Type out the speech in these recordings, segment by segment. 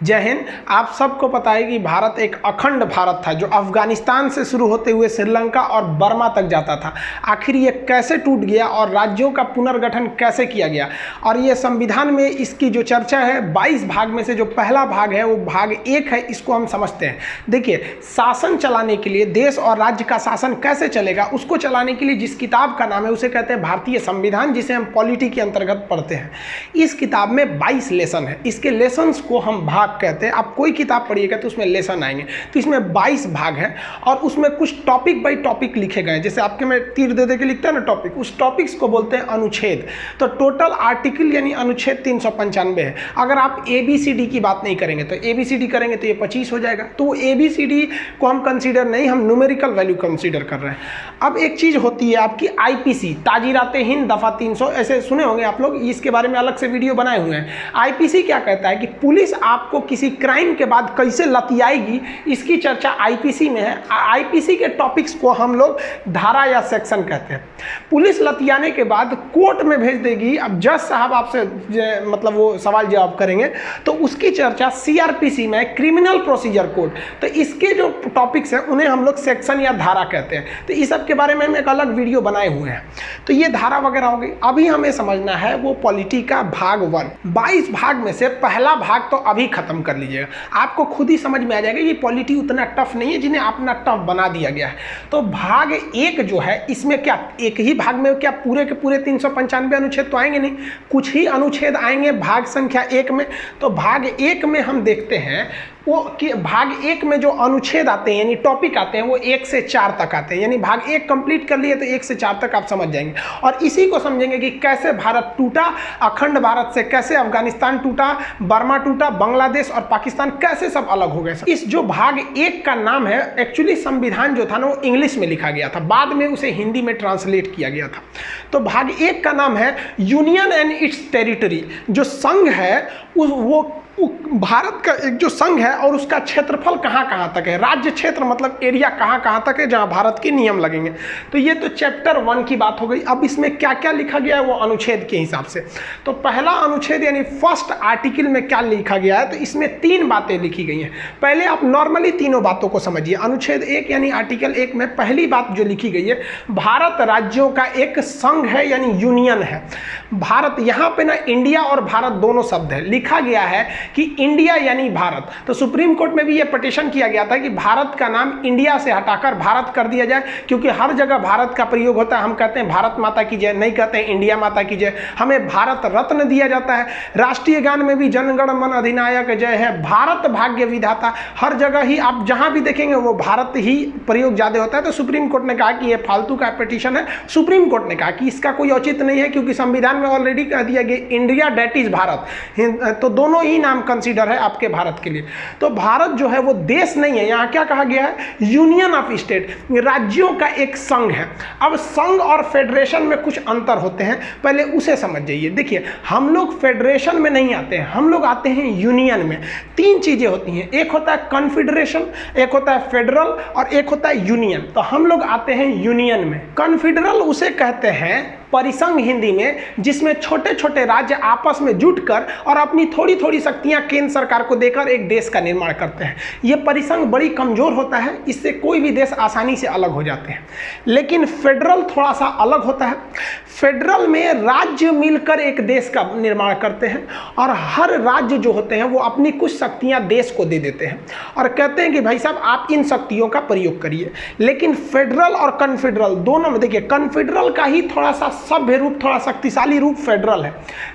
जय हिंद। आप सबको पता है कि भारत एक अखंड भारत था जो अफगानिस्तान से शुरू होते हुए श्रीलंका और बर्मा तक जाता था। आखिर ये कैसे टूट गया और राज्यों का पुनर्गठन कैसे किया गया, और ये संविधान में इसकी जो चर्चा है 22 भाग में से जो पहला भाग है वो भाग 1 है, इसको हम समझते हैं। देखिए, शासन चलाने के लिए, देश और राज्य का शासन कैसे चलेगा उसको चलाने के लिए जिस किताब का नाम है उसे कहते हैं भारतीय संविधान, जिसे हम पॉलिटी के अंतर्गत पढ़ते हैं। इस किताब में 22 लेसन है। इसके लेसन्स को हम भाग कहते हैं। आप कोई किताब पढ़िएगा तो उसमें लेसन आएंगे, तो इसमें 22 भाग है और उसमें कुछ टॉपिक बाय टॉपिक लिखे गए। जैसे आपके में तीर दे के लिखते हैं ना टॉपिक, उस टॉपिक्स को बोलते हैं अनुच्छेद। तो टोटल आर्टिकल यानी अनुच्छेद 395 है। अगर आप ABCD की बात नहीं करेंगे तो ABCD करेंगे तो ये 25 हो जाएगा। तो ABCD को हम कंसीडर नहीं, हम न्यूमेरिकल वैल्यू कंसीडर कर रहे हैं। अब एक चीज़ होती है आपकी IPC, ताजीराते हिंद दफ़ा 300, ऐसे सुने होंगे आप लोग, इसके बारे में अलग से वीडियो बनाए हुए हैं। IPC क्या कहता है कि पुलिस आपको किसी क्राइम के बाद कैसे लतियाएगी, इसकी चर्चा IPC में है। IPC के टॉपिक्स को हम लोग धारा या सेक्शन कहते हैं। पुलिस लतियाने के बाद कोर्ट में भेज देगी। अब जज साहब आपसे मतलब वो सवाल जवाब करेंगे तो उसकी चर्चा CRPC में, क्रिमिनल प्रोसीजर कोड। तो इसके जो टॉपिक्स हैं उन्हें हम लोग सेक्शन या धारा कहते हैं। तो इस सब के बारे में हम एक अलग वीडियो बनाए हुए हैं। तो ये धारा वगैरह हो गई। अभी हमें समझना है वो पॉलिटी का भाग 1। 22 भाग में से पहला भाग तो अभी खत्म कर लीजिएगा, आपको खुद ही समझ में आ जाएगा ये पॉलिटी उतना टफ नहीं है जिन्हें अपना टफ बना दिया गया है। तो भाग 1 जो है, इसमें क्या एक ही भाग में क्या पूरे के पूरे 395 अनुच्छेद तो आएंगे नहीं, कुछ ही अनुच्छेद आएंगे भाग संख्या 1 में। तो भाग 1 में हम देखते हैं वो कि भाग 1 में जो अनुच्छेद आते हैं यानी टॉपिक आते हैं वो 1 से 4 तक आते हैं। यानी भाग 1 कंप्लीट कर लिए तो 1 से 4 तक आप समझ जाएंगे, और इसी को समझेंगे कि कैसे भारत टूटा, अखंड भारत से कैसे अफगानिस्तान टूटा, बर्मा टूटा, बांग्लादेश और पाकिस्तान कैसे सब अलग हो गए। इस जो भाग 1 का नाम है, एक्चुअली संविधान जो था ना वो इंग्लिश में लिखा गया था, बाद में उसे हिंदी में ट्रांसलेट किया गया था। तो भाग 1 का नाम है यूनियन एंड इट्स टेरिटरी। जो संघ है वो भारत का एक जो संघ है और उसका क्षेत्रफल कहाँ कहाँ तक है, राज्य क्षेत्र मतलब एरिया कहाँ कहाँ तक है जहाँ भारत के नियम लगेंगे। तो ये तो चैप्टर 1 की बात हो गई। अब इसमें क्या क्या लिखा गया है वो अनुच्छेद के हिसाब से। तो पहला अनुच्छेद यानी फर्स्ट आर्टिकल में क्या लिखा गया है, तो इसमें 3 बातें लिखी गई हैं। पहले आप नॉर्मली तीनों बातों को समझिए। अनुच्छेद 1 यानी आर्टिकल 1 में पहली बात जो लिखी गई है, भारत राज्यों का एक संघ है यानी यूनियन है। भारत, यहाँ पे ना इंडिया और भारत दोनों शब्द है, लिखा गया है कि इंडिया यानी भारत। तो सुप्रीम कोर्ट में भी यह पिटीशन किया गया था कि भारत का नाम इंडिया से हटाकर भारत कर दिया जाए, क्योंकि हर जगह भारत का प्रयोग होता है। हम कहते हैं भारत माता की जय, नहीं कहते हैं इंडिया माता की जय। हमें भारत रत्न दिया जाता है। राष्ट्रीय गान में भी जनगण मन अधिनायक जय है, भारत भाग्य विधाता। हर जगह ही आप जहां भी देखेंगे वो भारत ही प्रयोग ज्यादा होता है। तो सुप्रीम कोर्ट ने कहा कि यह फालतू का पिटीशन है। सुप्रीम कोर्ट ने कहा कि इसका कोई औचित्य नहीं है, क्योंकि संविधान में ऑलरेडी कह दिया गया इंडिया डेट इज भारत, तो दोनों ही नाम कंसीडर है आपके भारत के लिए। तो भारत जो है वो देश नहीं है, यहां क्या कहा गया है, यूनियन ऑफ स्टेट, राज्यों का एक संघ है। अब संघ और फेडरेशन में कुछ अंतर होते हैं, पहले उसे समझ जाइए। देखिए, हम लोग फेडरेशन में नहीं आते हैं, हम लोग आते हैं यूनियन में। 3 चीजें होती हैं, एक होता है कॉन्फेडरेशन, एक होता है फेडरल और एक होता है यूनियन। तो हम लोग आते हैं यूनियन में। कॉन्फेडरल उसे कहते हैं परिसंघ हिंदी में, जिसमें छोटे छोटे राज्य आपस में जुटकर और अपनी थोड़ी थोड़ी शक्तियां केंद्र सरकार को देकर एक देश का निर्माण करते हैं। यह परिसंघ बड़ी कमजोर होता है, इससे कोई भी देश आसानी से अलग हो जाते हैं। लेकिन फेडरल थोड़ा सा अलग होता है। फेडरल में राज्य मिलकर एक देश का निर्माण करते हैं और हर राज्य जो होते हैं वो अपनी कुछ शक्तियां देश को दे देते हैं और कहते हैं कि भाई साहब आप इन शक्तियों का प्रयोग करिए। लेकिन फेडरल और कॉन्फेडरल दोनों में देखिए, कॉन्फेडरल का ही थोड़ा सा सभ्य रूप, थोड़ा शक्तिशाली रूप फेडरल है।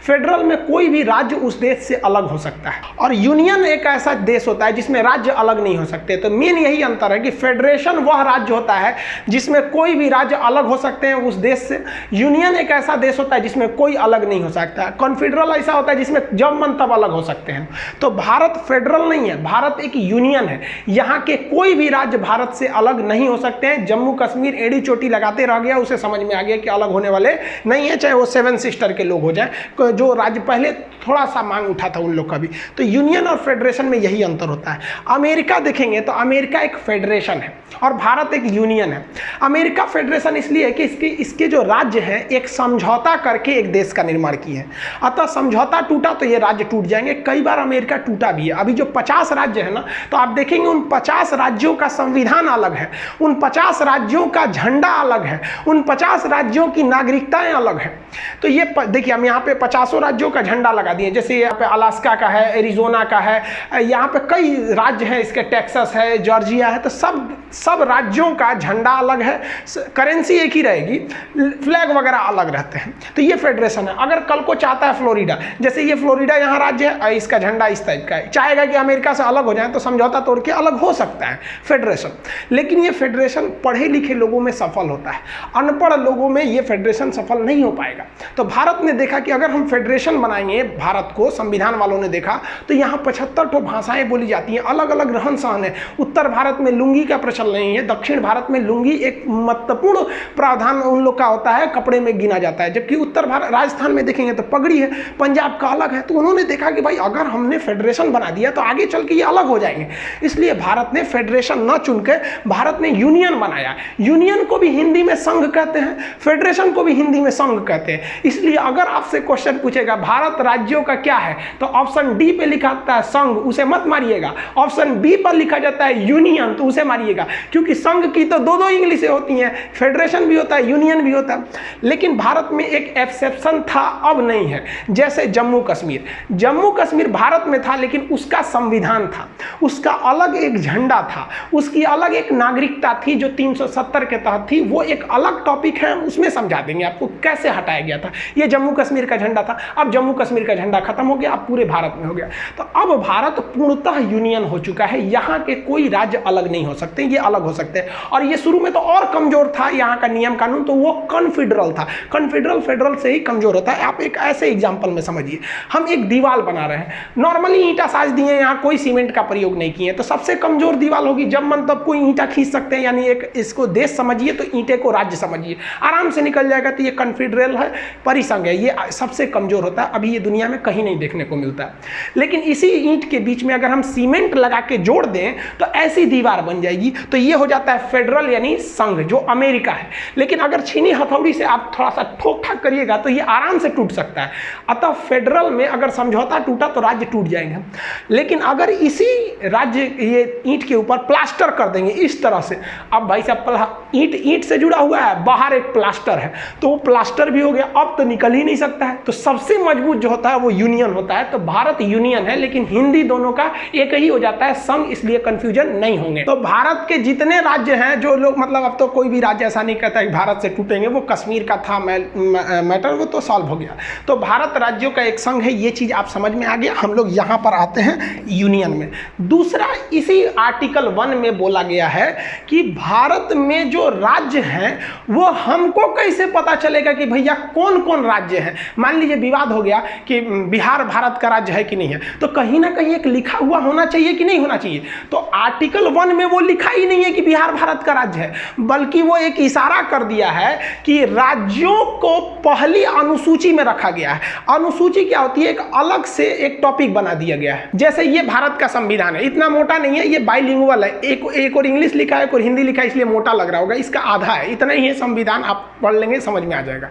फेडरल में कोई भी राज्य उस देश से अलग हो सकता है, और यूनियन एक ऐसा देश होता है जिसमें राज्य अलग नहीं हो सकते। तो मेन यही अंतर है कि फेडरेशन वह राज्य होता है जिसमें कोई भी राज्य अलग हो सकते हैं उस देश से। यूनियन एक ऐसा देश होता है जिसमें कोई अलग नहीं हो सकता। कॉन्फेडरल ऐसा होता है जिसमें जब मन तब अलग हो सकते हैं। तो भारत फेडरल नहीं है, भारत एक यूनियन है। यहाँ के कोई भी राज्य भारत से अलग नहीं हो सकते हैं। जम्मू कश्मीर एड़ी चोटी लगाते रह गया, उसे समझ में आ गया कि अलग होने वाले रहे नहीं है, चाहे वो 7 सिस्टर के लोग हो जाए, जो राज्य पहले थोड़ा सा मांग उठा था उन लोग का भी। तो यूनियन और फेडरेशन में यही अंतर होता है। अमेरिका देखेंगे तो अमेरिका एक फेडरेशन है और भारत एक यूनियन है। अमेरिका फेडरेशन इसलिए है कि इसके जो राज्य हैं एक समझौता करके एक देश का निर्माण किए हैं, अतः समझौता टूटा तो ये राज्य टूट जाएंगे। कई बार अमेरिका टूटा भी है। अभी जो 50 राज्य है ना, तो आप देखेंगे उन 50 राज्यों का संविधान अलग है, उन 50 राज्यों का झंडा अलग है, उन 50 राज्यों की नागरिकताएं अलग है। तो ये देखिए हम यहाँ पे 50 राज्यों का झंडा लगा दिए, जैसे यहाँ पे अलास्का का है, एरिजोना का है, यहाँ पे कई राज्य हैं, इसके टेक्सास है, जॉर्जिया है। तो सब राज्यों का झंडा अलग है, करेंसी एक ही रहेगी, फ्लैग वगैरह अलग रहते हैं। तो ये फेडरेशन है। अगर कल को चाहता है फ्लोरिडा, जैसे ये फ्लोरिडा यहाँ राज्य है, इसका झंडा इस टाइप का है, चाहेगा कि अमेरिका से अलग हो जाए तो समझौता तोड़ के अलग हो सकता है फेडरेशन। लेकिन ये फेडरेशन पढ़े लिखे लोगों में सफल होता है, अनपढ़ लोगों में ये फेडरेशन सफल नहीं हो पाएगा। तो भारत ने देखा कि अगर हम फेडरेशन बनाएंगे, भारत को संविधान वालों ने देखा तो यहाँ 75 ठो भाषाएं बोली जाती हैं, अलग अलग रहन सहन है। उत्तर भारत में लुंगी का प्रचलन नहीं है, दक्षिण भारत में लुंगी एक महत्वपूर्ण प्रावधान उन लोग का होता है, कपड़े में गिना जाता है। जबकि उत्तर भारत राजस्थान में देखेंगे तो पगड़ी है, पंजाब का अलग है। तो उन्होंने देखा कि भाई अगर हमने फेडरेशन बना दिया तो आगे चल के ये अलग हो जाएंगे, इसलिए भारत ने फेडरेशन न चुन के भारत ने यूनियन बनाया। यूनियन को भी हिंदी में संघ कहते हैं, फेडरेशन को भी हिंदी में संघ कहते हैं। इसलिए अगर आपसे क्वेश्चन पूछेगा भारत राज्यों का क्या है, तो ऑप्शन डी पे लिखा होता है संघ, उसे मत मारिएगा। ऑप्शन बी पर लिखा जाता है यूनियन, तो उसे मारिएगा, क्योंकि संघ की तो दो इंग्लिशें होती हैं, फेडरेशन भी होता है, यूनियन भी होता है। लेकिन भारत में एक एक्सेप्शन था, अब नहीं है। जैसे जम्मू कश्मीर भारत में था, लेकिन उसका संविधान था, उसका अलग एक झंडा था, उसकी अलग एक नागरिकता थी जो 370 के तहत थी। वो एक अलग टॉपिक है, उसमें समझा देंगे आपको कैसे हटाया गया था। ये जम्मू कश्मीर का झंडा था, अब जम्मू कश्मीर का झंडा खत्म हो गया, अब पूरे भारत में हो गया। तो अब भारत पूर्णतः यूनियन हो चुका है, यहाँ के कोई राज्य अलग नहीं हो सकते, ये अलग हो सकते हैं। और ये शुरू में तो और कमजोर था यहाँ का नियम कानून, तो वो कॉन्फेडरल था। कॉन्फेडरल फेडरल से ही कमजोर होता है। आप एक ऐसे एग्जाम्पल में समझिए, हम एक दीवार बना रहे हैं, नॉर्मली ईंटा साज दिए, यहाँ कोई सीमेंट का प्रयोग नहीं किए, तो सबसे कमजोर दीवार होगी। जब मन तब कोई ईंटा खींच सकते हैं, यानी एक इसको देश समझिए तो ईंटे को राज्य समझिए, आराम से निकल जाएगा। तो ये कॉन्फेडरल है, परिसंघ है, ये सबसे कमजोर होता है। अभी ये दुनिया में कहीं नहीं देखने को मिलता है। लेकिन इसी ईंट के बीच में अगर हम सीमेंट लगा के जोड़ दें तो ऐसी दीवार बन जाएगी। तो ये हो जाता है फेडरल यानी संघ, जो अमेरिका है। लेकिन अगर छीनी हथौड़ी से आप थोड़ा सा ठोक ठाक करिएगा तो ये आराम से टूट सकता है। अतः फेडरल में अगर समझौता टूटा तो राज्य टूट जाएंगे। लेकिन अगर इसी राज्य ये ईंट के ऊपर प्लास्टर कर देंगे इस तरह से, अब भाई साहब ईंट से जुड़ा हुआ है, बाहर एक प्लास्टर है, तो वो प्लास्टर भी हो गया, अब तो निकल ही नहीं सकता है। तो सबसे मजबूत जो होता है वो यूनियन होता है। तो भारत यूनियन है, लेकिन हिंदी दोनों का एक ही हो जाता है, संघ, इसलिए कंफ्यूजन नहीं होंगे। तो भारत के जितने राज्य हैं, जो लोग मतलब अब तो कोई भी राज्य ऐसा नहीं कहता कि भारत से टूटेंगे, वो कश्मीर का था मैटर, वो तो सॉल्व हो गया। तो भारत राज्यों का एक संघ है, ये चीज आप समझ में आ गया। हम लोग यहाँ पर आते हैं यूनियन में। दूसरा, इसी आर्टिकल 1 में बोला गया है कि भारत में जो राज्य हैं वो हमको कैसे पता चलेगा कि भैया कौन कौन राज्य हैं। मान लीजिए विवाद हो गया कि बिहार भारत का राज्य है कि नहीं है, तो कहीं ना कहीं एक लिखा हुआ होना चाहिए कि नहीं होना चाहिए। तो आर्टिकल 1 में वो लिखा ही नहीं है कि बिहार भारत का राज्य है, बल्कि वो एक इशारा कर दिया है कि राज्यों को पहली अनुसूची में रखा गया है। अनुसूची क्या होती है? एक अलग से एक टॉपिक बना दिया गया है। जैसे ये भारत का संविधान है, इतना मोटा नहीं है, ये बाइलिंगुअल है, एक और इंग्लिश लिखा है, एक और हिंदी लिखा है, इसलिए मोटा लग रहा होगा। इसका आधा है, इतना ही है संविधान, आप पढ़ लेंगे समझ में आ जाएगा।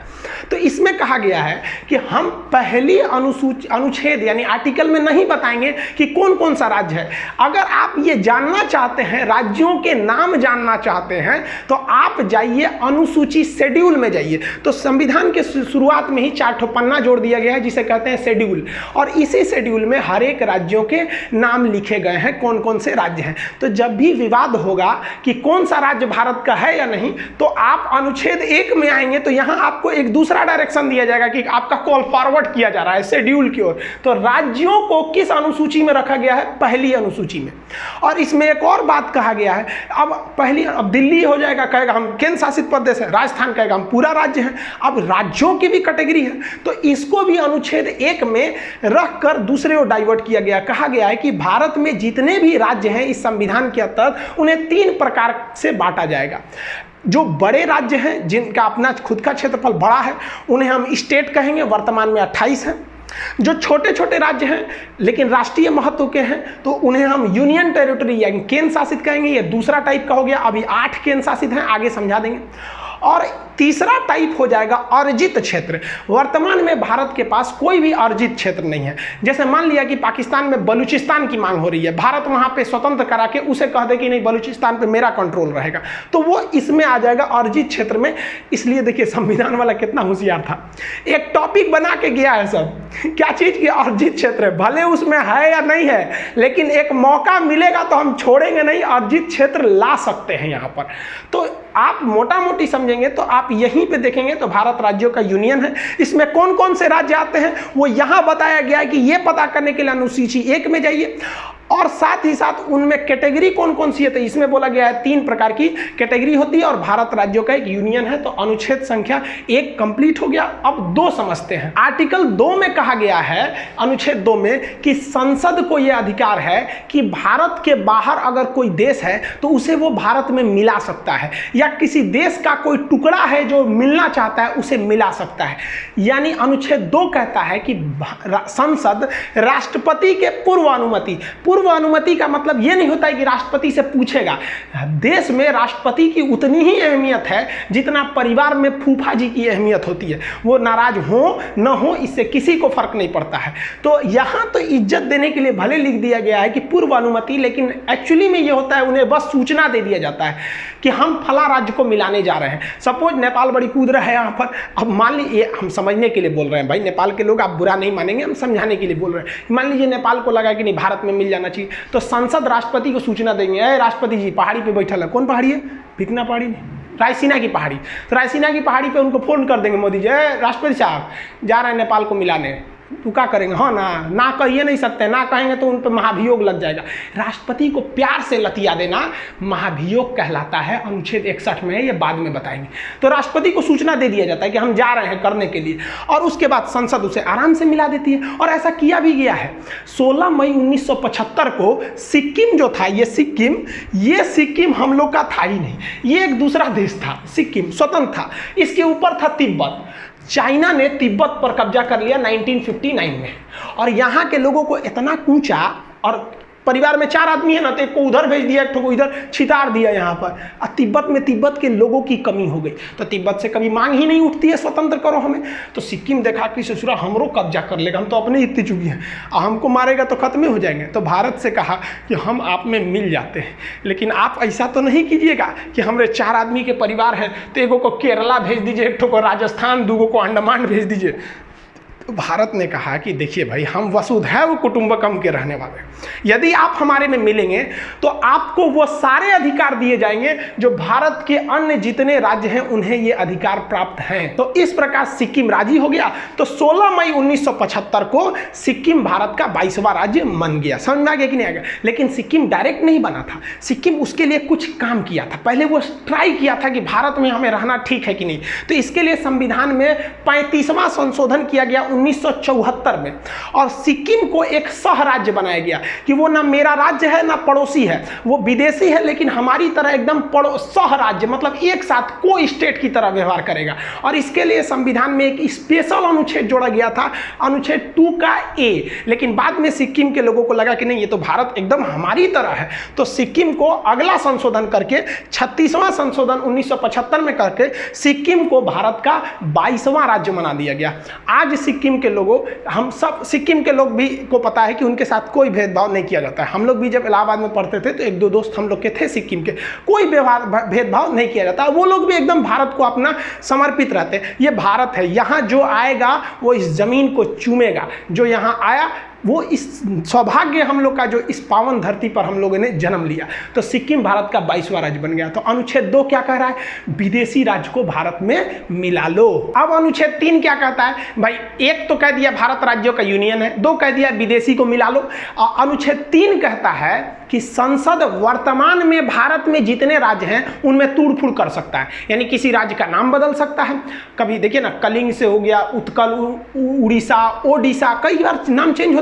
तो इसमें कहा गया है कि हम पहली अनुच्छेद यानी आर्टिकल में नहीं बताएंगे कि कौन कौन सा राज्य है। अगर आप ये जानना चाहते हैं, राज्यों के नाम जानना चाहते हैं, तो आप जाइए अनुसूची शेड्यूल में जाइए। तो संविधान के शुरुआत में ही 4 ठो पन्ना जोड़ दिया गया है जिसे कहते हैं शेड्यूल, और इसी शेड्यूल में हर एक राज्यों के नाम लिखे गए हैं, कौन कौन से राज्य हैं। तो जब भी विवाद होगा कि कौन सा राज्य भारत का है या नहीं, तो आप अनुच्छेद 1 में आएंगे तो यहां आपको एक दूसरा डायरेक्शन दिया जाएगा कि आपका कॉल फॉरवर्ड किया जा रहा है शेड्यूल की ओर। तो राज्यों को किस अनुसूची में रखा गया है? पहली अनुसूची में। और इसमें एक और बात कहा गया है, अब दिल्ली हो जाएगा, कहेगा हम केंद्र शासित प्रदेश है, राजस्थान कहेगा हम पूरा राज्य है। अब राज्यों की भी कैटेगरी है, तो इसको भी अनुच्छेद 1 में रख कर दूसरे को डाइवर्ट किया गया। कहा गया है कि भारत में जितने भी राज्य हैं इस संविधान के तहत उन्हें 3 प्रकार से बांटा जाएगा। जो बड़े राज्य हैं जिनका अपना खुद का क्षेत्रफल बड़ा है उन्हें हम स्टेट कहेंगे, वर्तमान में 28 हैं। जो छोटे छोटे राज्य हैं लेकिन राष्ट्रीय महत्व के हैं तो उन्हें हम यूनियन टेरिटरी यानी केंद्र शासित कहेंगे। ये दूसरा टाइप का हो गया। अभी 8 केंद्र शासित हैं, आगे समझा देंगे। और तीसरा टाइप हो जाएगा अर्जित क्षेत्र। वर्तमान में भारत के पास कोई भी अर्जित क्षेत्र नहीं है। जैसे मान लिया कि पाकिस्तान में बलूचिस्तान की मांग हो रही है, भारत वहां पे स्वतंत्र करा के उसे कह दे कि नहीं बलूचिस्तान पे मेरा कंट्रोल रहेगा, तो वो इसमें आ जाएगा अर्जित क्षेत्र में। इसलिए देखिए संविधान वाला कितना होशियार था, एक टॉपिक बना के गया है सब, क्या चीज की अर्जित क्षेत्र है, भले उसमें है या नहीं है लेकिन एक मौका मिलेगा तो हम छोड़ेंगे नहीं, अर्जित क्षेत्र ला सकते हैं यहाँ पर। तो आप मोटा मोटी समझेंगे तो आप यहीं पे देखेंगे तो भारत राज्यों का यूनियन है। इसमें कौन कौन से राज्य आते हैं वो यहां बताया गया है कि ये पता करने के लिए अनुसूची 1 में जाइए। और साथ ही साथ उनमें कैटेगरी कौन कौन सी है, तो इसमें बोला गया है 3 प्रकार की कैटेगरी होती है और भारत राज्यों का एक यूनियन है। तो अनुच्छेद संख्या 1 कंप्लीट हो गया। अब 2 समझते हैं। आर्टिकल 2 में कहा गया है, अनुच्छेद 2 में, कि संसद को यह अधिकार है कि भारत के बाहर अगर कोई देश है तो उसे वो भारत में मिला सकता है, या किसी देश का कोई टुकड़ा है जो मिलना चाहता है उसे मिला सकता है। यानी अनुच्छेद 2 कहता है कि संसद राष्ट्रपति के पूर्व अनुमति का मतलब यह नहीं होता है कि राष्ट्रपति से पूछेगा। देश में राष्ट्रपति की उतनी ही अहमियत है जितना परिवार में फूफा जी की अहमियत होती है। वो नाराज हो न हो इससे किसी को फर्क नहीं पड़ता है। तो यहां तो इज्जत देने के लिए भले लिख दिया गया है कि पूर्व अनुमति, लेकिन एक्चुअली में यह होता है उन्हें बस सूचना दे दिया जाता है कि हम फला राज्य को मिलाने जा रहे हैं। सपोज नेपाल बड़ी कूद रहा है यहाँ पर। अब मान लीजिए, हम समझने के लिए बोल रहे हैं भाई, नेपाल के लोग आप बुरा नहीं मानेंगे, हम समझाने के लिए बोल रहे हैं। मान लीजिए नेपाल को लगा कि नहीं भारत में मिल जाना चाहिए, तो संसद राष्ट्रपति को सूचना देंगे, अरे राष्ट्रपति जी पहाड़ी पे बैठा है। कौन पहाड़ी है? भिकना पहाड़ी नहीं, रायसीना की पहाड़ी। तो रायसीना की पहाड़ी पे उनको फोन कर देंगे, मोदी जी राष्ट्रपति साहब जा रहे हैं नेपाल को मिलाने, तो क्या करेंगे? हाँ ना कहिए नहीं सकते, ना कहेंगे तो उन पर महाभियोग लग जाएगा। राष्ट्रपति को प्यार से लतिया देना महाभियोग कहलाता है, अनुच्छेद 61 में है, ये बाद में बताएंगे। तो राष्ट्रपति को सूचना दे दिया जाता है कि हम जा रहे हैं करने के लिए, और उसके बाद संसद उसे आराम से मिला देती है। और ऐसा किया भी गया है। 16 मई 1975 को सिक्किम जो था, ये सिक्किम हम लोग का था ही नहीं, ये एक दूसरा देश था। सिक्किम स्वतंत्र था, इसके ऊपर था तिब्बत। चाइना ने तिब्बत पर कब्जा कर लिया 1959 में, और यहाँ के लोगों को इतना कूचा, और परिवार में 4 आदमी है ना, तो एक को उधर भेज दिया, एक को इधर छितार दिया यहाँ पर। और तिब्बत में तिब्बत के लोगों की कमी हो गई, तो तिब्बत से कभी मांग ही नहीं उठती है स्वतंत्र करो हमें। तो सिक्किम देखा कि ससुरा हमरो कब्जा कर लेगा, हम तो अपने इतनी चुकी हैं, हमको मारेगा तो खत्म हो जाएंगे। तो भारत से कहा कि हम आप में मिल जाते हैं, लेकिन आप ऐसा तो नहीं कीजिएगा कि हमारे 4 आदमी के परिवार है तो एगो को केरला भेज दीजिए, एक को राजस्थान, 2 को अंडमान भेज दीजिए। तो भारत ने कहा कि देखिए भाई, हम वसुधैव कुटुंबकम के रहने वाले हैं, यदि आप हमारे में मिलेंगे तो आपको वो सारे अधिकार दिए जाएंगे जो भारत के अन्य जितने राज्य हैं उन्हें ये अधिकार प्राप्त हैं। तो इस प्रकार सिक्किम राजी हो गया। तो 16 मई 1975 को सिक्किम भारत का 22वां राज्य बन गया। समझ में आ गया कि नहीं आ गया? लेकिन सिक्किम डायरेक्ट नहीं बना था, सिक्किम उसके लिए कुछ काम किया था। पहले वो ट्राई किया था कि भारत में हमें रहना ठीक है कि नहीं। तो इसके लिए संविधान में 35वां संशोधन किया गया 1974 में, और सिक्किम को एक सह राज्य बनाया गया कि वो ना मेरा राज्य है ना पड़ोसी है, वो विदेशी है लेकिन हमारी तरह एकदम सह राज्य, मतलब एक साथ को स्टेट की तरह व्यवहार करेगा। और इसके लिए संविधान में एक स्पेशल अनुच्छेद जोड़ा गया था, अनुच्छेद 2 का ए। लेकिन बाद में सिक्किम के लोगों को लगा कि नहीं, ये तो भारत एकदम हमारी तरह है, तो सिक्किम को अगला संशोधन करके 36वां संशोधन 1975 में करके सिक्किम को भारत का 22वां राज्य बना दिया गया। आज सिक्किम के लोगों, हम सब सिक्किम के लोग भी को पता है कि उनके साथ कोई भेदभाव नहीं किया जाता है। हम लोग भी जब इलाहाबाद में पढ़ते थे तो 1-2 दोस्त हम लोग के थे सिक्किम के, कोई भेदभाव नहीं किया जाता। वो लोग भी एकदम भारत को अपना समर्पित रहते। ये भारत है, यहाँ जो आएगा वो इस जमीन को चूमेगा। जो यहाँ आया वो इस सौभाग्य हम लोग का, जो इस पावन धरती पर हम लोगों ने जन्म लिया। तो सिक्किम भारत का 22वां राज्य बन गया। तो अनुच्छेद 2 क्या कह रहा है? विदेशी राज्य को भारत में मिला लो। अब अनुच्छेद 3 क्या कहता है? भाई, एक तो कह दिया भारत राज्यों का यूनियन है, 2 कह दिया विदेशी को मिला लो। और अनुच्छेद 3 कहता है कि कि संसद वर्तमान में भारत में जितने राज्य हैं उनमें तोड़ फोड़ कर सकता है। यानी किसी राज्य का नाम बदल सकता है। कभी देखिए ना, कलिंग से हो गया उत्कल, उड़ीसा, ओडिशा, कई बार नाम चेंज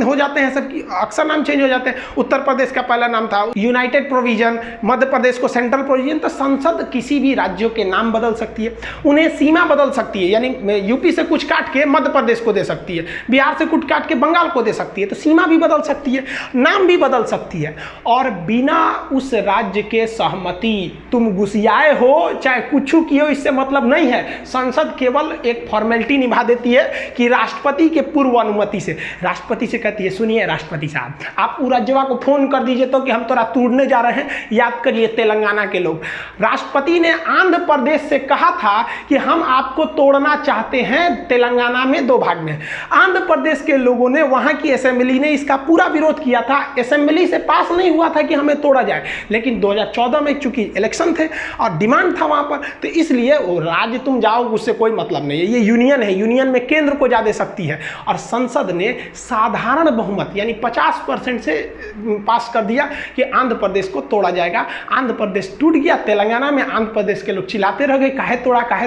हो जाते हैं, सब अक्सर नाम चेंज हो जाते हैं। उत्तर प्रदेश का पहला नाम था यूनाइटेड प्रोविजन, मध्य प्रदेश को सेंट्रल प्रोविजन। तो संसद किसी भी राज्यों के नाम बदल सकती है, उन्हें सीमा बदल सकती है। यानी यूपी से कुछ काट के मध्य प्रदेश को दे सकती है, बिहार से कुछ काट के बंगाल को दे सकती है। तो सीमा भी बदल सकती है, नाम भी बदल सकती है, और बिना उस राज्य के सहमति, तुम घुसियाए हो चाहे कुछ किए हो, इससे मतलब नहीं है। संसद केवल एक फॉर्मेलिटी निभा देती है कि राष्ट्रपति के पूर्व अनुमति से, राष्ट्रपति से कहती है सुनिए राष्ट्रपति साहब, आप राज्यवा को फोन कर दीजिए तो कि हम तोरा तोड़ने जा रहे हैं। याद करिए तेलंगाना के लोग, राष्ट्रपति ने आंध्र प्रदेश से कहा था कि हम आपको तोड़ना चाहते हैं तेलंगाना में 2 भाग में। आंध्र प्रदेश के लोगों ने, वहां की असेंबली ने इसका पूरा विरोध किया था। असेंबली से पास नहीं हुआ था कि हमें तोड़ा जाए, लेकिन 2014 में चूंकि इलेक्शन थे और डिमांड था वहां पर, तो इसलिए वो राज्य तुम जाओ उससे कोई मतलब नहीं है। ये यूनियन है, यूनियन में केंद्र को ज्यादा शक्ति है। और संसद ने साधारण बहुमत यानी 50% से पास कर दिया कि आंध्र प्रदेश को तोड़ा जाएगा। आंध्र प्रदेश टूट गया। तेलंगाना में आंध्र प्रदेश के लोग चिल्लाते रह गए, काहे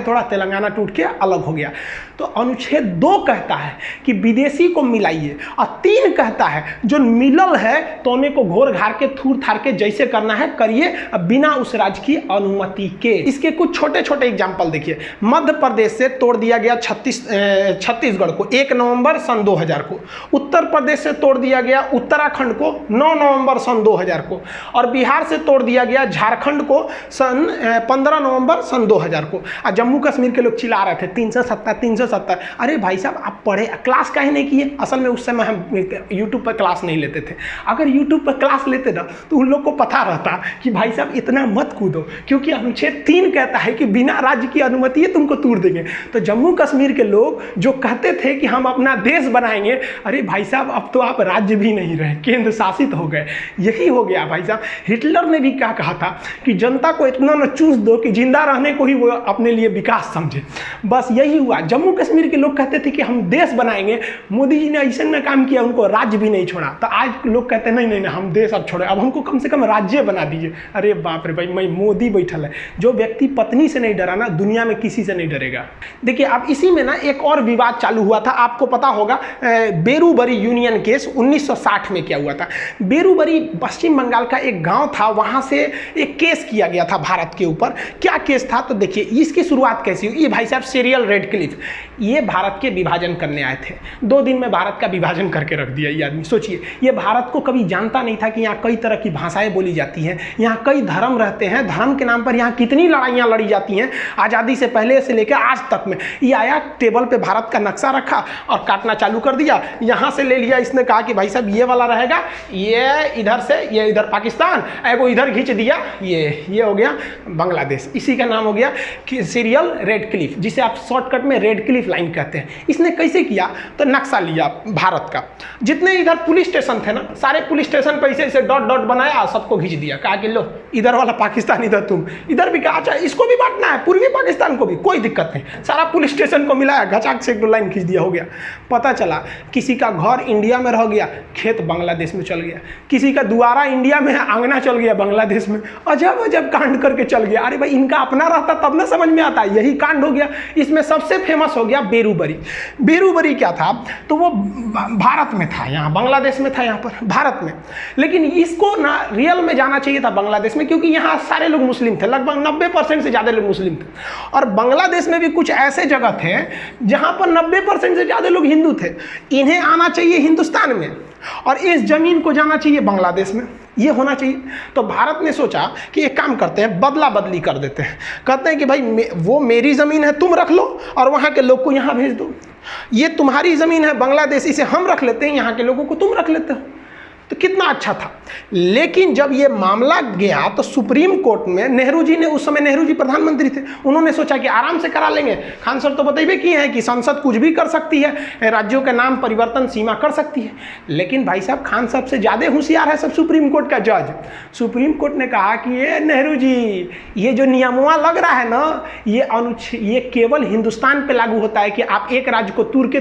तोड़ा, तेलंगाना टूट के अलग हो गया। तो अनुच्छेद 2 कहता है कि विदेशी को मिलाइए, और 3 कहता है जो मिलल है तो उन्हें को घोर घार के थूर थार के जैसे करना है करिए, बिना उस राज्य की अनुमति के। इसके कुछ छोटे छोटे एग्जाम्पल देखिए। मध्य प्रदेश से तोड़ दिया गया छत्तीसगढ़ को 1 नवंबर सन 2000 को। उत्तर प्रदेश से तोड़ दिया गया उत्तराखंड को 9 नवंबर सन 2000 को। और बिहार से तोड़ दिया गया झारखंड को सन 15 नवंबर सन 2000 को। और जम्मू कश्मीर के लोग चिल्ला रहे थे 370। अरे भाई साहब, आप पढ़े, क्लास काहे नहीं किए? असल में उस समय हम यूट्यूब पर क्लास नहीं लेते थे। अगर यूट्यूब पर क्लास लेते ना तो उन लोग को पता रहता कि भाई साहब इतना मत कूदो, क्योंकि अनुच्छेद 3 कहता है कि बिना राज्य की अनुमति है तुमको तोड़ देंगे। तो जम्मू कश्मीर के लोग जो कहते थे कि हम अपना देश बनाएंगे, अरे भाई साहब अब तो आप राज्य भी नहीं रहे, केंद्र शासित हो गए। यही हो गया भाई साहब। हिटलर ने भी क्या कहा था कि जनता को इतना न चूस दो कि जिंदा रहने को ही वो अपने लिए विकास समझे। बस यही हुआ। जम्मू कश्मीर के लोग कहते थे कि हम देश बनाएंगे, मोदी जी ने ऐसे में काम किया, उनको राज्य भी नहीं छोड़ा। तो आज लोग कहते हैं नहीं हम देश अब छोड़े, अब हमको कम से कम राज्य बना दीजिए। अरे बाप रे भाई, मैं मोदी बैठल है। जो व्यक्ति पत्नी से नहीं डरा ना, दुनिया में किसी से नहीं डरेगा। देखिए अब इसी में ना एक और विवाद चालू हुआ था, आपको पता होगा बेरूबरी यूनियन केस 1960 में क्या हुआ था। बेरूबरी पश्चिम बंगाल का एक गांव था, वहां से एक केस किया गया था भारत के ऊपर। क्या केस था तो देखिए इसकी शुरुआत कैसी हुई। ये भाई साहब सीरियल रेडक्लिफ, ये भारत के विभाजन करने आए थे। 2 दिन में भारत का विभाजन करके रख दिया ये आदमी। सोचिए, ये भारत को कभी जानता नहीं था कि यहाँ कई तरह की भाषाएं बोली जाती हैं, यहाँ कई धर्म रहते हैं, धर्म के नाम पर यहाँ कितनी लड़ाइयाँ लड़ी जाती हैं आज़ादी से पहले से लेकर आज तक में। ये आया टेबल पे भारत का नक्शा रखा और काटना चालू कर दिया। यहाँ से ले लिया, इसने कहा कि भाई साहब ये वाला रहेगा, ये इधर से, ये इधर पाकिस्तान, एगो इधर खींच दिया, ये हो गया बांग्लादेश। इसी का नाम हो गया कि सीरियल रेडक्लिफ, जिसे आप शॉर्टकट में रेडक्लिफ लाइन कहते हैं। इसने कैसे किया तो नक्शा लिया भारत का, जितने इधर पुलिस स्टेशन थे ना, सारे पुलिस स्टेशन पे ऐसे डॉट डॉट बनाया, सबको खींच दिया। कहा कि लो इधर वाला पाकिस्तान, इधर तुम, इधर भी कहा अच्छा इसको भी बांटना है, पूर्वी पाकिस्तान को भी, कोई दिक्कत नहीं। सारा पुलिस स्टेशन को मिलाया, घचाक से एक लाइन खींच दिया, हो गया। पता चला किसी का घर इंडिया में रह गया, खेत बांग्लादेश में चल गया। किसी का दुआरा इंडिया में है, आंगना चल गया बांग्लादेश में। अजब अजब कांड करके चल गया। अरे भाई इनका अपना रहता तब ना समझ में आता, यही कांड हो गया। इसमें सबसे फेमस हो गया बेरूबरी। बेरूबरी क्या था तो वो भारत में था, यहाँ बांग्लादेश में था, यहाँ पर भारत में। लेकिन इसको ना रियल में जाना चाहिए था बांग्लादेश में, क्योंकि यहाँ सारे लोग मुस्लिम थे, लगभग 90% से ज़्यादा लोग मुस्लिम थे। और बांग्लादेश में भी कुछ ऐसे जगह थे जहाँ पर 90% से ज़्यादा लोग हिंदू थे। इन्हें आना चाहिए हिंदुस्तान में और इस जमीन को जाना चाहिए बांग्लादेश में, ये होना चाहिए। तो भारत ने सोचा कि एक काम करते हैं, बदला बदली कर देते हैं। कहते हैं कि भाई वो मेरी ज़मीन है, तुम रख लो और वहाँ के लोग को यहाँ भेज दो। ये तुम्हारी ज़मीन है बांग्लादेश, इसे हम रख लेते हैं, यहाँ के लोगों को तुम रख लेते हो। तो कितना अच्छा था। लेकिन जब ये मामला गया तो सुप्रीम कोर्ट में नेहरू जी ने, उस समय नेहरू जी प्रधानमंत्री थे, उन्होंने सोचा कि आराम से करा लेंगे। खान सर तो बताइए किए हैं कि संसद कुछ भी कर सकती है, राज्यों के नाम परिवर्तन सीमा कर सकती है। लेकिन भाई साहब खान साहब से ज़्यादा होशियार है सब सुप्रीम कोर्ट का जज। सुप्रीम कोर्ट ने कहा कि ये नेहरू जी, ये जो नियमवा लग रहा है ना, ये केवल हिंदुस्तान पर लागू होता है कि आप एक राज्य को तोड़ के